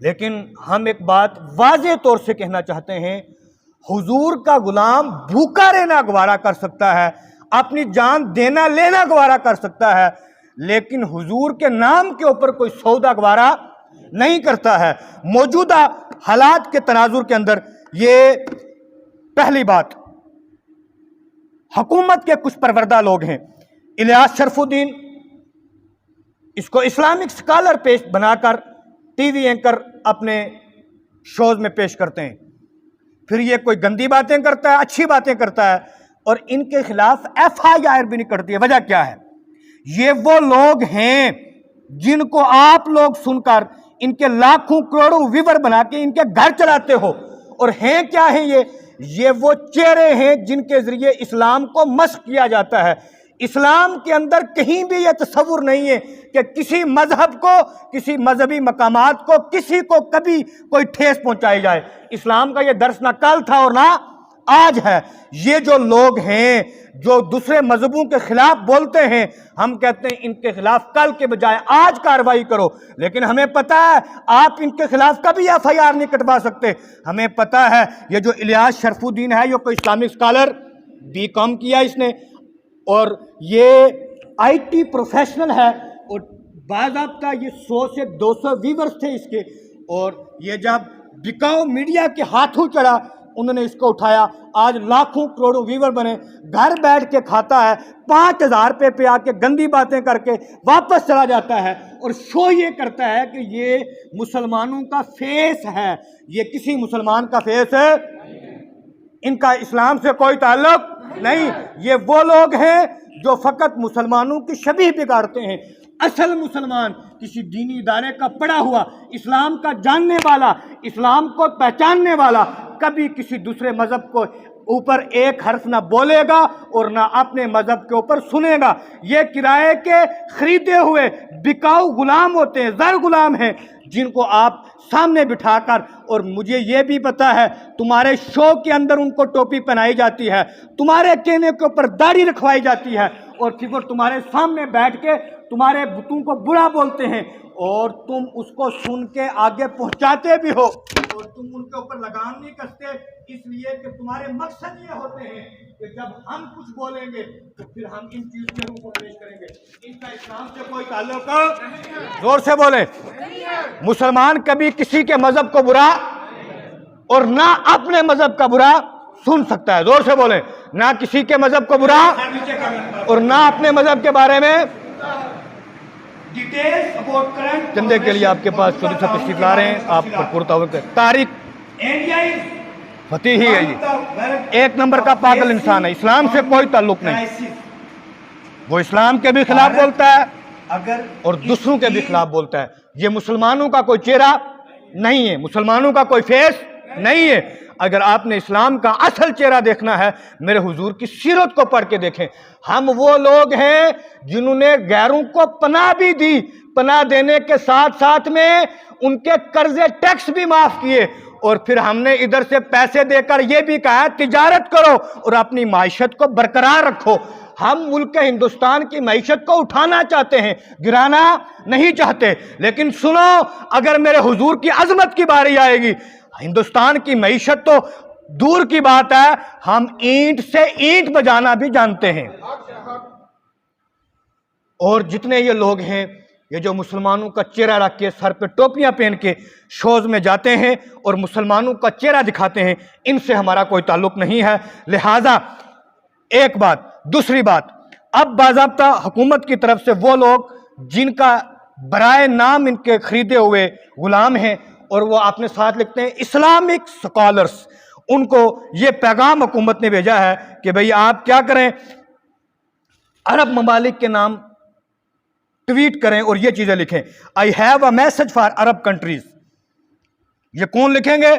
لیکن ہم ایک بات واضح طور سے کہنا چاہتے ہیں، حضور کا غلام بھوکا رہنا گوارا کر سکتا ہے، اپنی جان دینا لینا گوارا کر سکتا ہے، لیکن حضور کے نام کے اوپر کوئی سودا گوارا نہیں کرتا ہے۔ موجودہ حالات کے تناظر کے اندر یہ پہلی بات، حکومت کے کچھ پروردہ لوگ ہیں، الیاس شرف الدین، اس کو اسلامک سکالر پیش بنا کر ٹی وی اینکر اپنے شوز میں پیش کرتے ہیں، پھر یہ کوئی گندی باتیں کرتا ہے، اچھی باتیں کرتا ہے، اور ان کے خلاف ایف آئی آر بھی نہیں کرتی ہے۔ وجہ کیا ہے؟ یہ وہ لوگ ہیں جن کو آپ لوگ سن کر ان کے لاکھوں کروڑوں ویور بنا کے ان کے گھر چلاتے ہو، اور ہیں کیا ہیں یہ وہ چہرے ہیں جن کے ذریعے اسلام کو مسخ کیا جاتا ہے۔ اسلام کے اندر کہیں بھی یہ تصور نہیں ہے کہ کسی مذہب کو، کسی مذہبی مقامات کو، کسی کو کبھی کوئی ٹھیس پہنچائی جائے۔ اسلام کا یہ درس نہ کل تھا اور نہ آج ہے۔ یہ جو لوگ ہیں جو دوسرے مذہبوں کے خلاف بولتے ہیں، ہم کہتے ہیں ان کے خلاف کل کے بجائے آج کارروائی کرو، لیکن ہمیں پتہ ہے آپ ان کے خلاف کبھی ایف آئی آر نہیں کٹوا سکتے۔ ہمیں پتہ ہے یہ جو الیاس شرف الدین ہے، یہ کوئی اسلامک اسکالر بی کام کیا اس نے، اور یہ آئی ٹی پروفیشنل ہے، اور باضابطہ یہ 100 سے 200 ویورز تھے اس کے، اور یہ جب بکاؤ میڈیا کے ہاتھوں چڑھا انہوں نے اس کو اٹھایا، آج لاکھوں کروڑوں ویور بنے، گھر بیٹھ کے کھاتا ہے، 5000 روپے پہ آ کے گندی باتیں کر کے واپس چلا جاتا ہے، اور شو یہ کرتا ہے کہ یہ مسلمانوں کا فیس ہے۔ یہ کسی مسلمان کا فیس ہے، ان کا اسلام سے کوئی تعلق نہیں۔ یہ وہ لوگ ہیں جو فقط مسلمانوں کی شبیہ بگاڑتے ہیں۔ اصل مسلمان کسی دینی ادارے کا پڑھا ہوا، اسلام کا جاننے والا، اسلام کو پہچاننے والا کبھی کسی دوسرے مذہب کو اوپر ایک حرف نہ بولے گا اور نہ اپنے مذہب کے اوپر سنے گا۔ یہ کرائے کے خریدے ہوئے بکاؤ غلام ہوتے ہیں، زر غلام ہیں، جن کو آپ سامنے بٹھا کر، اور مجھے یہ بھی پتا ہے تمہارے شو کے اندر ان کو ٹوپی پہنائی جاتی ہے، تمہارے کہنے کے اوپر داڑھی رکھوائی جاتی ہے، اور پھر وہ تمہارے سامنے بیٹھ کے تمہارے بتوں کو برا بولتے ہیں، اور تم اس کو سن کے آگے پہنچاتے بھی ہو، اور تم ان کے اوپر لگام نہیں کستے، اس لیے کہ تمہارے مقصد یہ ہوتے ہیں کہ جب ہم کچھ بولیں گے تو پھر ہم ان چیز کے روپ کو پیش کریں گے۔ ان کا اسلام سے کوئی تعلق نہیں۔ زور سے بولیں۔ مسلمان کبھی کسی کے مذہب کو برا اور نہ اپنے مذہب کا برا سن سکتا ہے۔ زور سے بولیں۔ نہ کسی کے مذہب کو برا اور نہ اپنے مذہب کے بارے میں۔ چندے کے لیے آپ کے پاس چھوٹی سی تشریف لا رہے ہیں، آپ پرتاور کے طارق فتح ہی ہے، یہ 1 نمبر کا پاگل انسان ہے، اسلام سے کوئی تعلق نہیں۔ وہ اسلام کے بھی خلاف بولتا ہے اور دوسروں کے بھی خلاف بولتا ہے۔ یہ مسلمانوں کا کوئی چہرہ نہیں ہے، مسلمانوں کا کوئی فیس نہیں ہے۔ اگر آپ نے اسلام کا اصل چہرہ دیکھنا ہے، میرے حضور کی سیرت کو پڑھ کے دیکھیں۔ ہم وہ لوگ ہیں جنہوں نے غیروں کو پناہ بھی دی، پناہ دینے کے ساتھ ساتھ میں ان کے قرضے ٹیکس بھی معاف کیے، اور پھر ہم نے ادھر سے پیسے دے کر یہ بھی کہا تجارت کرو اور اپنی معیشت کو برقرار رکھو۔ ہم ملک ہندوستان کی معیشت کو اٹھانا چاہتے ہیں، گرانا نہیں چاہتے۔ لیکن سنو، اگر میرے حضور کی عظمت کی باری آئے گی، ہندوستان کی معیشت تو دور کی بات ہے، ہم اینٹ سے اینٹ بجانا بھی جانتے ہیں۔ اور جتنے یہ لوگ ہیں، یہ جو مسلمانوں کا چہرہ رکھ کے سر پہ ٹوپیاں پہن کے شوز میں جاتے ہیں اور مسلمانوں کا چہرہ دکھاتے ہیں، ان سے ہمارا کوئی تعلق نہیں ہے۔ لہٰذا ایک بات۔ دوسری بات، اب باضابطہ حکومت کی طرف سے وہ لوگ جن کا برائے نام ان کے خریدے ہوئے غلام ہیں، اور وہ اپنے ساتھ لکھتے ہیں اسلامک سکالرز، ان کو یہ پیغام حکومت نے بھیجا ہے کہ بھئی آپ کیا کریں، عرب ممالک کے نام ٹویٹ کریں اور یہ چیزیں لکھیں، I have a message for Arab countries۔ یہ کون لکھیں گے؟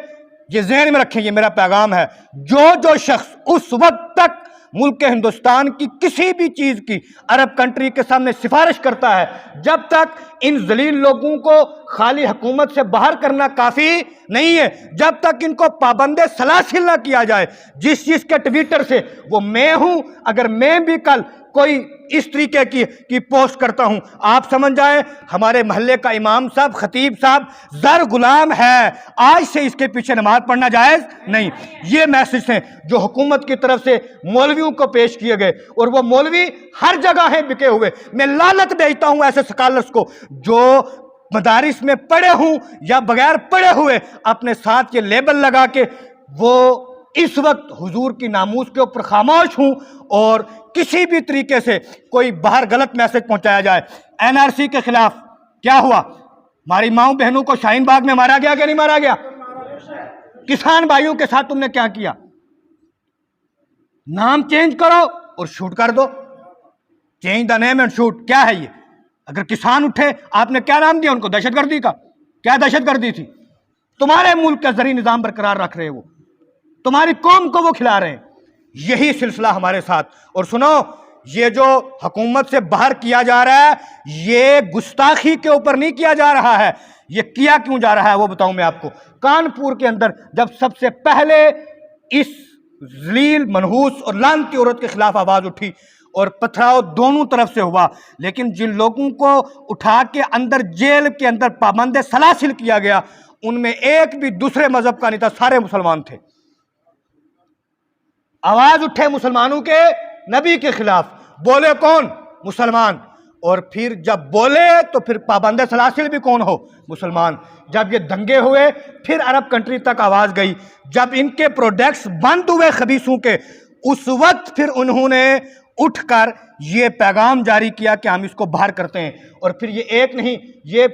یہ ذہن میں رکھیں، یہ میرا پیغام ہے۔ جو شخص اس وقت تک ملک ہندوستان کی کسی بھی چیز کی عرب کنٹری کے سامنے سفارش کرتا ہے، جب تک ان ذلیل لوگوں کو خالی حکومت سے باہر کرنا کافی نہیں ہے، جب تک ان کو پابند سلاسل نہ کیا جائے۔ جس چیز کے ٹویٹر سے وہ میں ہوں، اگر میں بھی کل کوئی اس طریقے کی پوسٹ کرتا ہوں، آپ سمجھ جائیں ہمارے محلے کا امام صاحب، خطیب صاحب زر غلام ہے، آج سے اس کے پیچھے نماز پڑھنا جائز نہیں۔ یہ میسج ہیں جو حکومت کی طرف سے مولویوں کو پیش کیے گئے، اور وہ مولوی ہر جگہ ہیں بکے ہوئے۔ میں لعنت بھیجتا ہوں ایسے سکالرز کو جو مدارس میں پڑھے ہوں یا بغیر پڑھے ہوئے اپنے ساتھ یہ لیبل لگا کے وہ اس وقت حضور کی ناموس کے اوپر خاموش ہوں، اور کسی بھی طریقے سے کوئی باہر غلط میسج پہنچایا جائے۔ این آر سی کے خلاف کیا ہوا؟ ہماری ماؤں بہنوں کو شاہین باغ میں مارا گیا کہ نہیں مارا گیا؟ کسان بھائیوں کے ساتھ تم نے کیا کیا؟ نام چینج کرو اور شوٹ کر دو، change the name and shoot. کیا ہے یہ؟ اگر کسان اٹھے، آپ نے کیا نام دیا ان کو؟ دہشت گردی کا۔ کیا دہشت گردی تھی؟ تمہارے ملک کا زرعی نظام برقرار رکھ رہے، وہ تمہاری قوم کو وہ کھلا رہے ہیں۔ یہی سلسلہ ہمارے ساتھ۔ اور سنو، یہ جو حکومت سے باہر کیا جا رہا ہے، یہ گستاخی کے اوپر نہیں کیا جا رہا ہے۔ یہ کیا کیوں جا رہا ہے وہ بتاؤں میں آپ کو۔ کانپور کے اندر جب سب سے پہلے اس ذلیل، منحوس اور لعنتی عورت کے خلاف آواز اٹھی اور پتھراؤ دونوں طرف سے ہوا، لیکن جن لوگوں کو اٹھا کے اندر جیل کے اندر پابند سلاسل کیا گیا، ان میں ایک بھی دوسرے مذہب کا نہیں تھا، سارے مسلمان تھے۔ آواز اٹھے مسلمانوں کے نبی کے خلاف، بولے کون؟ مسلمان۔ اور پھر جب بولے تو پھر پابند سلاسل بھی کون ہو؟ مسلمان۔ جب یہ دنگے ہوئے پھر عرب کنٹری تک آواز گئی، جب ان کے پروڈکٹس بند ہوئے خبیثوں کے، اس وقت پھر انہوں نے اٹھ کر یہ پیغام جاری کیا کہ ہم اس کو باہر کرتے ہیں۔ اور پھر یہ ایک نہیں، یہ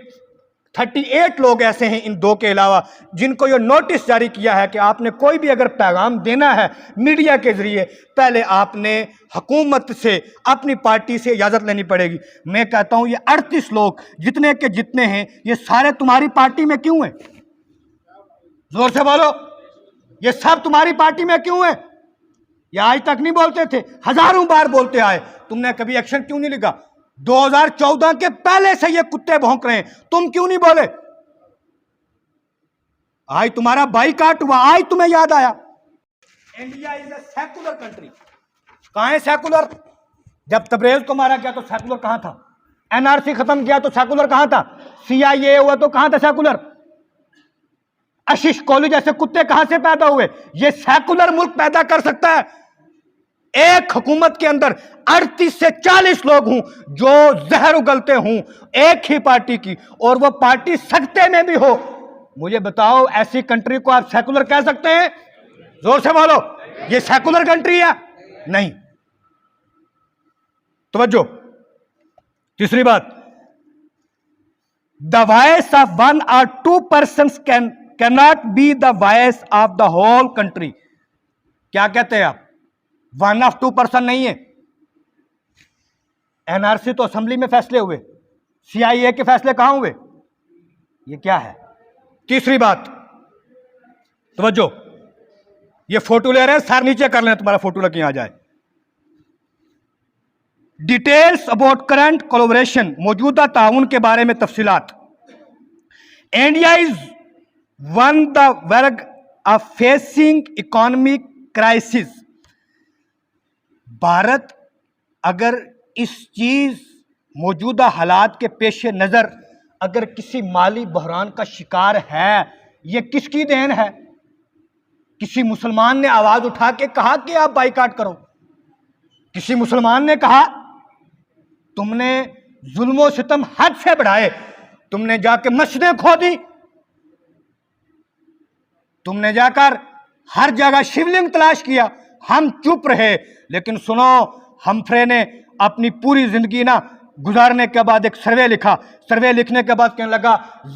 38 لوگ ایسے ہیں ان دو کے علاوہ جن کو یہ نوٹس جاری کیا ہے کہ آپ نے کوئی بھی اگر پیغام دینا ہے میڈیا کے ذریعے، پہلے آپ نے حکومت سے، اپنی پارٹی سے اجازت لینی پڑے گی۔ میں کہتا ہوں یہ 38 لوگ جتنے کے جتنے ہیں، یہ سارے تمہاری پارٹی میں کیوں ہیں؟ زور سے بولو، یہ سب تمہاری پارٹی میں کیوں ہیں؟ یہ آج تک نہیں بولتے تھے، ہزاروں بار بولتے آئے، تم نے کبھی ایکشن کیوں نہیں لگا؟ 2014 کے پہلے سے یہ کتے بھونک رہے ہیں، تم کیوں نہیں بولے؟ آج تمہارا بائیکاٹ ہوا، آج تمہیں یاد آیا۔ India is a secular country. کہاں ہے سیکولر؟ جب تبریز کو مارا گیا تو سیکولر کہاں تھا؟ این آر سی ختم کیا تو سیکولر کہاں تھا؟ سی آئی اے ہوا تو کہاں تھا سیکولر؟ اشش کولی جیسے کتے کہاں سے پیدا ہوئے؟ یہ سیکولر ملک پیدا کر سکتا ہے ایک حکومت کے اندر 38 سے 40 لوگ ہوں جو زہر اگلتے ہوں ایک ہی پارٹی کی، اور وہ پارٹی سکتے میں بھی ہو۔ مجھے بتاؤ ایسی کنٹری کو آپ سیکولر کہہ سکتے ہیں؟ زور سے بولو، یہ سیکولر کنٹری ہے؟ نہیں۔ توجہ، تیسری بات، the voice of one or two persons cannot be the voice of the whole country۔ کیا کہتے ہیں آپ؟ 1 of 2 person نہیں ہے۔ این آر سی تو اسمبلی میں فیصلے ہوئے، سی آئی اے کے فیصلے کہاں ہوئے؟ یہ کیا ہے؟ تیسری بات، توجہ، یہ فوٹو لے رہے ہیں، سر نیچے کر لیں، تمہارا فوٹو لگ یہاں جائے۔ ڈیٹیلز اباؤٹ کرنٹ کولیبریشن، موجودہ تعاون کے بارے میں تفصیلات۔ انڈیا از ون دا ورگ آف فیسنگ اکانومک کرائسس۔ بھارت اگر اس چیز موجودہ حالات کے پیش نظر اگر کسی مالی بحران کا شکار ہے، یہ کس کی دین ہے؟ کسی مسلمان نے آواز اٹھا کے کہا کہ آپ بائیکاٹ کرو؟ کسی مسلمان نے کہا؟ تم نے ظلم و ستم حد سے بڑھائے، تم نے جا کے مسجدیں کھو دی، تم نے جا کر ہر جگہ شیولنگ تلاش کیا، ہم چپ رہے۔ لیکن سنو، ہمفرے نے اپنی پوری زندگی گزارنے کے بعد ایک سروے لکھا، سروے لکھنے کے بعد کہنے لگا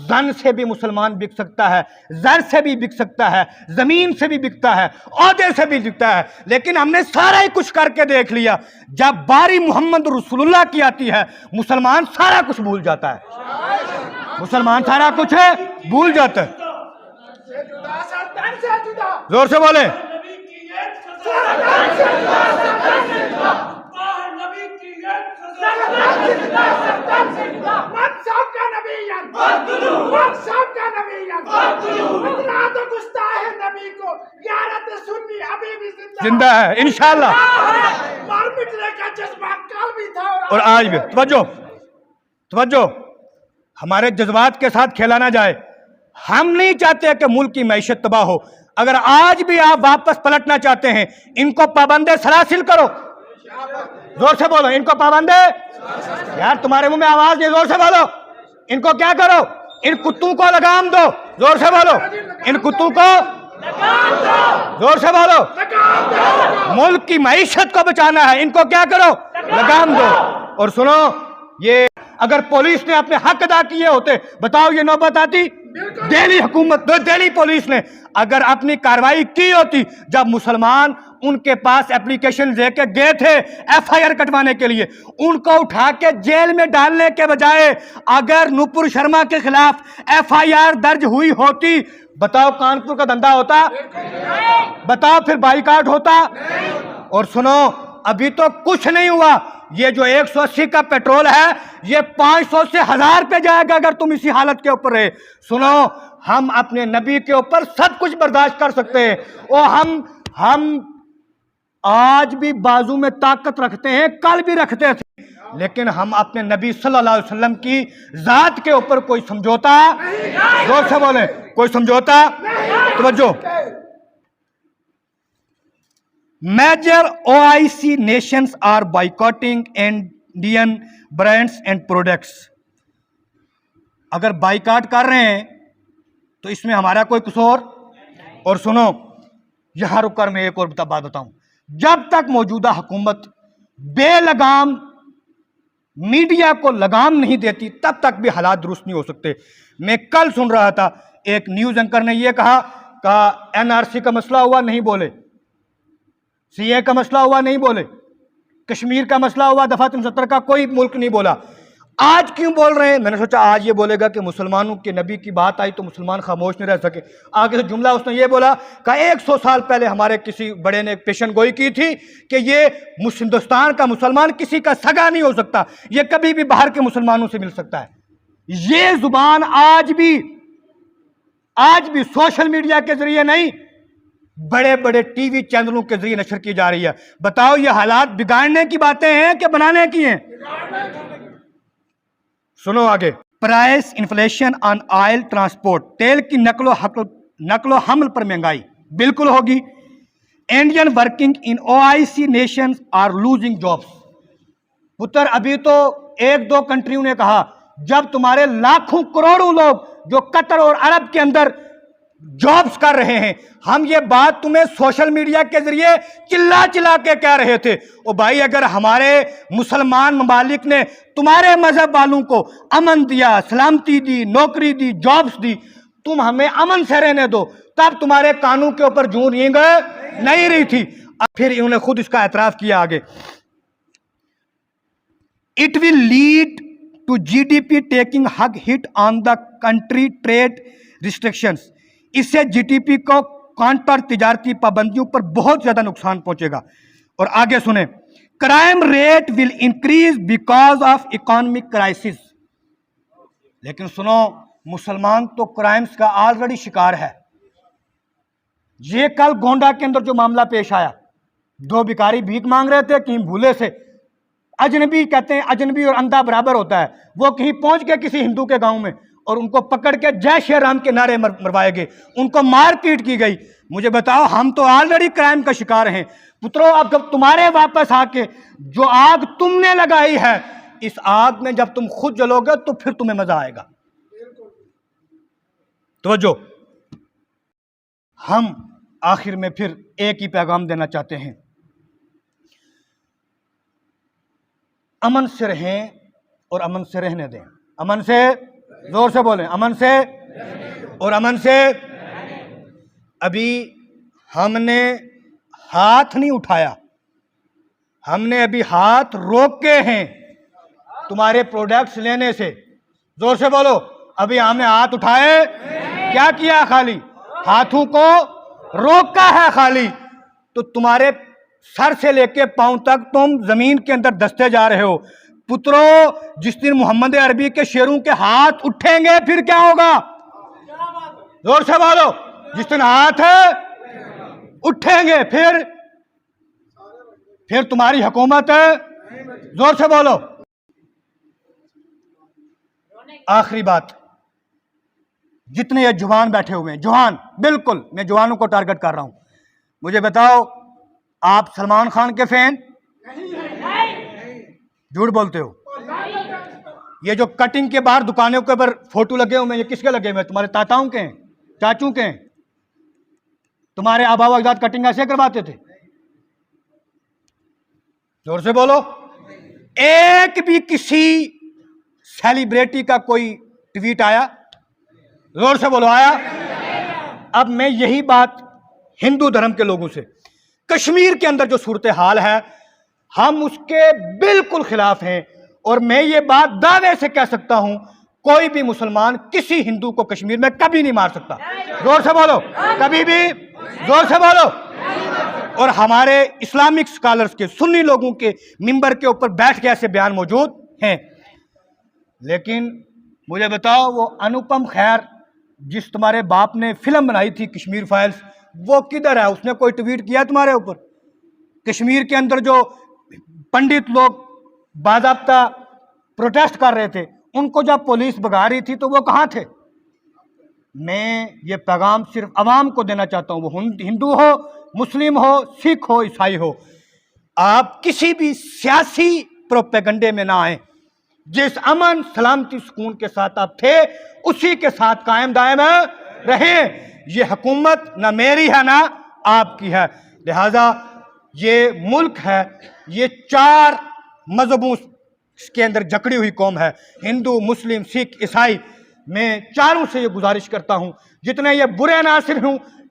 زن سے بھی مسلمان بک سکتا ہے، زر سے بھی بک سکتا ہے، زمین سے بھی بکتا ہے، عہدے سے بھی بکتا ہے، لیکن ہم نے سارا ہی کچھ کر کے دیکھ لیا، جب باری محمد رسول اللہ کی آتی ہے مسلمان سارا کچھ بھول جاتا ہے، مسلمان سارا کچھ بھول جاتا ہے۔ زور سے بولیں۔ نبی کو غیرت سنی ابھی بھی زندہ ہے انشاءاللہ، مار مٹنے کا جذبہ کل بھی تھا اور آج بھی۔ توجہ، ہمارے جذبات کے ساتھ کھیلا نہ جائے۔ ہم نہیں چاہتے کہ ملک کی معیشت تباہ ہو۔ اگر آج بھی آپ واپس پلٹنا چاہتے ہیں، ان کو پابند سلاسل کرو۔ زور سے بولو، ان کو پابند، یار تمہارے منہ میں آواز نہیں، زور سے بولو، ان کو کیا کرو؟ ان کتوں کو لگام دو۔ زور سے بولو، ان کتوں کو زور سے بولو۔ ملک کی معیشت کو بچانا ہے، ان کو کیا کرو؟ لگام دو۔ اور سنو، یہ اگر پولیس نے اپنے حق ادا کیے ہوتے، بتاؤ یہ نوبت آتی؟ دہلی حکومت، دہلی پولیس نے اگر اپنی کارروائی کی ہوتی، جب مسلمان ان کے پاس اپلیکیشن دے کے گئے تھے ایف آئی آر کٹوانے کے لیے، ان کو اٹھا کے جیل میں ڈالنے کے بجائے اگر نپور شرما کے خلاف ایف آئی آر درج ہوئی ہوتی، بتاؤ کانپور کا دھندا ہوتا؟ بتاؤ پھر بائیکاٹ ہوتا؟ اور سنو، ابھی تو کچھ نہیں ہوا۔ یہ جو 180 کا پیٹرول ہے، یہ 500 سے 1000 پہ جائے گا اگر تم اسی حالت کے اوپر رہے۔ سنو، ہم اپنے نبی کے اوپر سب کچھ برداشت کر سکتے ہیں، اور ہم آج بھی بازو میں طاقت رکھتے ہیں، کل بھی رکھتے تھے، لیکن ہم اپنے نبی صلی اللہ علیہ وسلم کی ذات کے اوپر کوئی سمجھوتا، زور سے بولیں، کوئی سمجھوتا۔ توجہ، major OIC nations are boycotting Indian brands and products۔ اگر بائیکاٹ کر رہے ہیں تو اس میں ہمارا کوئی قصور؟ اور سنو، یہاں رک کر میں ایک اور بات بتاؤں، جب تک موجودہ حکومت بے لگام میڈیا کو لگام نہیں دیتی، تب تک بھی حالات درست نہیں ہو سکتے۔ میں کل سن رہا تھا، ایک نیوز اینکر نے یہ کہا NRC کا مسئلہ ہوا نہیں بولے، CA کا مسئلہ ہوا نہیں بولے، کشمیر کا مسئلہ ہوا دفعہ 73 کا کوئی ملک نہیں بولا۔ آج کیوں بول رہے ہیں؟ میں نے سوچا آج یہ بولے گا کہ مسلمانوں کے نبی کی بات آئی تو مسلمان خاموش نہیں رہ سکے۔ آگے سے جملہ اس نے یہ بولا کہ 100 سال پہلے ہمارے کسی بڑے نے پیشن گوئی کی تھی کہ یہ ہندوستان کا مسلمان کسی کا سگا نہیں ہو سکتا، یہ کبھی بھی باہر کے مسلمانوں سے مل سکتا ہے۔ یہ زبان آج بھی سوشل میڈیا کے ذریعے نہیں، بڑے بڑے ٹی وی چینلوں کے ذریعے نشر کی جا رہی ہے۔ بتاؤ یہ حالات بگاڑنے کی باتیں ہیں کہ بنانے کی ہیں؟ سنو آگے، price inflation on oil transport, تیل کی نقل و حمل پر مہنگائی بالکل ہوگی۔ Indian working in OIC nations are losing jobs. پتر ابھی تو 1-2 کنٹریوں نے کہا، جب تمہارے لاکھوں کروڑوں لوگ جو قطر اور عرب کے اندر جابز کر رہے ہیں، ہم یہ بات تمہیں سوشل میڈیا کے ذریعے چلا کے کہہ رہے تھے۔ او بھائی، اگر ہمارے مسلمان ممالک نے تمہارے مذہب والوں کو امن دیا، سلامتی دی، نوکری دی، جابز دی، تم ہمیں امن سے رہنے دو، تب تمہارے کانوں کے اوپر جون رینگ نہیں رہی تھی۔ اب پھر انہوں نے خود اس کا اعتراف کیا آگے، it will lead to GDP taking huge hit on the country trade restrictions. اس سے GDP کو کانٹر تجارتی پابندیوں پر بہت زیادہ نقصان پہنچے گا۔ اور آگے سنیں، crime rate will increase because of economic crisis. لیکن سنو، مسلمان تو کرائمز کا آلریڈی شکار ہے۔ یہ کل گونڈا کے اندر جو معاملہ پیش آیا، 2 بھکاری بھیک مانگ رہے تھے کہیں بھولے سے، اجنبی کہتے ہیں اجنبی اور اندھا برابر ہوتا ہے، وہ کہیں پہنچ گئے کسی ہندو کے گاؤں میں اور ان کو پکڑ کے جے شری رام کے نعرے مروائے گئے، ان کو مار پیٹ کی گئی۔ مجھے بتاؤ، ہم تو آلریڈی کرائم کا شکار ہیں۔ پترو، اب جب تمہارے واپس آ کے جو آگ تم نے لگائی ہے، اس آگ میں جب تم خود جلو گے تو پھر تمہیں مزہ آئے گا۔ توجہ، ہم آخر میں پھر ایک ہی پیغام دینا چاہتے ہیں، امن سے رہیں اور امن سے رہنے دیں۔ امن سے، زور سے بولیں، امن سے اور امن سے۔ ابھی ہم نے ہاتھ نہیں اٹھایا، ہم نے ابھی ہاتھ روکے ہیں تمہارے پروڈکٹس لینے سے۔ زور سے بولو، ابھی ہم نے ہاتھ اٹھائے، کیا کیا؟ خالی ہاتھوں کو روکا ہے خالی۔ تو تمہارے سر سے لے کے پاؤں تک تم زمین کے اندر دستے جا رہے ہو۔ پترو، جس دن محمد عربی کے شیروں کے ہاتھ اٹھیں گے پھر کیا ہوگا؟ زور سے بولو، جس دن ہاتھ اٹھیں گے پھر تمہاری حکومت ہے. زور سے بولو. آخری بات, جتنے یہ جوان بیٹھے ہوئے ہیں, جوان, بالکل میں جوانوں کو ٹارگٹ کر رہا ہوں, مجھے بتاؤ آپ سلمان خان کے فین؟ جھوٹ بولتے ہو. یہ جو کٹنگ کے باہر دکانوں کے اوپر فوٹو لگے ہوئے ہیں, یہ کس کے لگے ہوئے ہیں؟ تمہارے تاتاؤں کے ہیں, چاچوں کے ہیں؟ تمہارے آبا و اجداد کٹنگ ایسے کرواتے تھے؟ زور سے بولو. ایک بھی کسی سیلیبریٹی کا کوئی ٹویٹ آیا؟ زور سے بولو, آیا؟ اب میں یہی بات ہندو دھرم کے لوگوں سے, کشمیر کے اندر جو صورتحال ہے ہم اس کے بالکل خلاف ہیں, اور میں یہ بات دعوے سے کہہ سکتا ہوں کوئی بھی مسلمان کسی ہندو کو کشمیر میں کبھی نہیں مار سکتا. زور سے بولو, کبھی بھی. زور سے بولو. اور ہمارے اسلامک سکالرز کے, سنی لوگوں کے ممبر کے اوپر بیٹھ کے ایسے بیان موجود ہیں. لیکن مجھے بتاؤ وہ انوپم خیر جس تمہارے باپ نے فلم بنائی تھی کشمیر فائلز, وہ کدھر ہے؟ اس نے کوئی ٹویٹ کیا تمہارے اوپر؟ کشمیر کے اندر جو پنڈت لوگ باضابطہ پروٹیسٹ کر رہے تھے, ان کو جب پولیس بھگا رہی تھی تو وہ کہاں تھے؟ میں یہ پیغام صرف عوام کو دینا چاہتا ہوں, وہ ہندو ہو, مسلم ہو, سکھ ہو, عیسائی ہو, آپ کسی بھی سیاسی پروپیگنڈے میں نہ آئیں. جس امن, سلامتی, سکون کے ساتھ آپ تھے اسی کے ساتھ قائم دائم رہیں. یہ حکومت نہ میری ہے نہ آپ کی ہے, لہذا یہ ملک ہے, یہ 4 مذہبوں کے اندر جکڑی ہوئی قوم ہے, ہندو, مسلم, سکھ, عیسائی. میں چاروں سے یہ گزارش کرتا ہوں جتنے یہ برے ناصر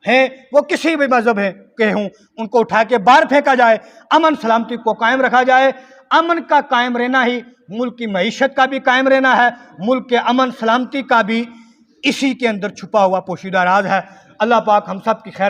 ہیں وہ کسی بھی مذہب کے ہوں, ان کو اٹھا کے باہر پھینکا جائے, امن سلامتی کو قائم رکھا جائے. امن کا قائم رہنا ہی ملک کی معیشت کا بھی قائم رہنا ہے, ملک کے امن سلامتی کا بھی اسی کے اندر چھپا ہوا پوشیدہ راز ہے. اللہ پاک ہم سب کی خیر